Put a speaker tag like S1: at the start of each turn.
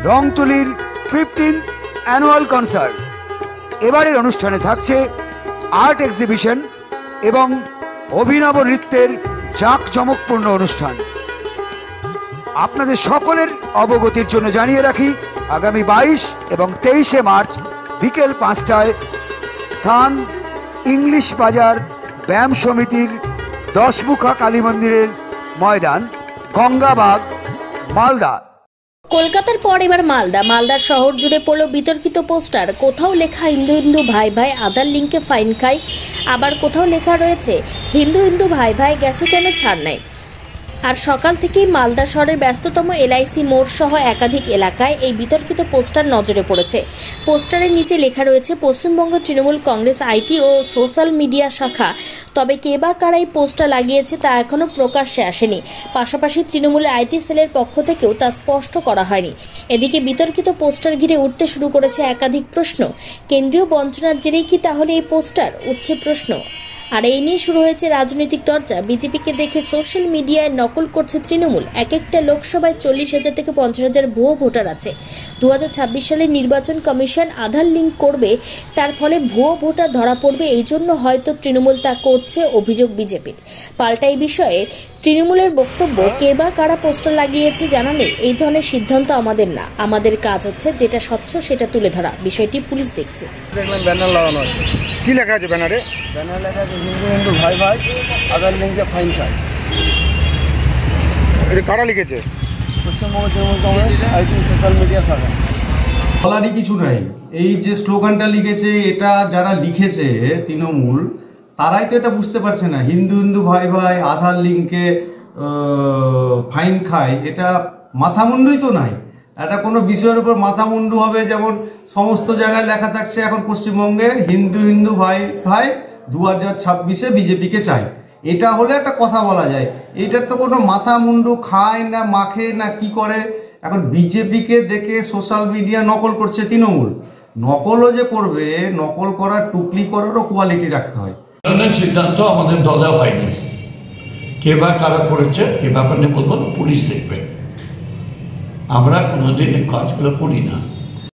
S1: রংতুলির 15th annual concert. এবারের অনুষ্ঠানে থাকছে আর্ট এক্সিবিশন এবং অভিনব নৃত্যের জাঁকজমকপূর্ণ অনুষ্ঠান। আপনাদের সকলের অবগতির জন্য জানিয়ে রাখি, আগামী 22 এবং 23শে মার্চ বিকেল 5টায় স্থান ইংলিশ বাজার ব্যায়াম সমিতির 10মুখা কালী মন্দিরের ময়দান, গঙ্গাবাগ, মালদা।
S2: কলকাতার পর এবার মালদার শহর জুড়ে পড়ল বিতর্কিত পোস্টার। কোথাও লেখা হিন্দু হিন্দু ভাই ভাই আধার লিঙ্কে ফাইন খাই, আবার কোথাও লেখা রয়েছে হিন্দু হিন্দু ভাই ভাই গেছে কেন ছাড় নাই। আর সকাল থেকেই মালদা শহরের ব্যস্ততম এলআইসি মোড় সহ একাধিক এলাকায় এই বিতর্কিত পোস্টার নজরে পড়েছে। পোস্টারের নিচে লেখা রয়েছে পশ্চিমবঙ্গ তৃণমূল কংগ্রেস আইটি ও সোশ্যাল মিডিয়া শাখা। তবে কে বা কারা এই পোস্টার লাগিয়েছে তা এখনো প্রকাশ্যে আসেনি। পাশাপাশি তৃণমূলের আইটি সেলের পক্ষ থেকেও তা স্পষ্ট করা হয়নি। এদিকে বিতর্কিত পোস্টার ঘিরে উঠতে শুরু করেছে একাধিক প্রশ্ন। কেন্দ্রীয় বঞ্চনার জেরেই কি তাহলে এই পোস্টার, উঠছে প্রশ্ন। আর এই নিয়ে শুরু হয়েছে রাজনৈতিক চর্চা। বিজেপিকে দেখে সোশ্যাল মিডিয়ায় নকল করছে তৃণমূল। এক একটা লোকসভায় 40,000 থেকে 50,000 ভুয়ো ভোটার আছে। 2026 সালে নির্বাচন কমিশন আধার লিঙ্ক করবে, তার ফলে ভুয়ো ভোটার ধরা পড়বে। এই জন্য হয়তো তৃণমূল তা করছে, অভিযোগ বিজেপির। পাল্টা এই বিষয়ে তৃণমূলের বক্তব্য, কে বা কারা পোস্টার লাগিয়েছে জানা নেই। এই ধরনের সিদ্ধান্ত আমাদের না, আমাদের কাজ হচ্ছে যেটা স্বচ্ছ সেটা তুলে ধরা। বিষয়টি পুলিশ দেখছে।
S3: দেখলাম ব্যানার লাগানো আছে।
S4: কি লেখা আছে ব্যানারে?
S3: ব্যানার লেখা আছে হিন্দু হিন্দু ভাই ভাই আধার লিঙ্কে ফাইন খাই।
S4: এটা কারা লিখেছে?
S3: Paschimbanga Trinamool Congress IT social media শাখা।
S5: বলারই কিছু নাই। এই যে স্লোগানটা লিখেছে, এটা যারা লিখেছে তৃণমূল, তারাই তো এটা বুঝতে পারছে না। হিন্দু হিন্দু ভাই ভাই আধার লিঙ্কে ফাইন খায়, এটা মাথামুন্ডুই তো নাই। এটা কোনো বিষয়ের উপর মাথামুন্ডু হবে, যেমন সমস্ত জায়গায় লেখা থাকছে এখন পশ্চিমবঙ্গে হিন্দু হিন্দু ভাই ভাই 2026-এ বিজেপিকে চাই। এটা হলে একটা কথা বলা যায়। এটার তো কোনো মাথামুন্ডু খায় না, মাখে না, কি করে। এখন বিজেপিকে দেখে সোশ্যাল মিডিয়া নকল করছে তৃণমূল। নকলও যে করবে, নকল করার টুকলি করারও কোয়ালিটি রাখতে হয়।
S6: সিদ্ধান্ত আমাদের দলে হয়নি। কে বা কারা করেছে এ ব্যাপারে বলবো পুলিশ দেখবে। আমরা কোনোদিন এই কাজগুলো করি না।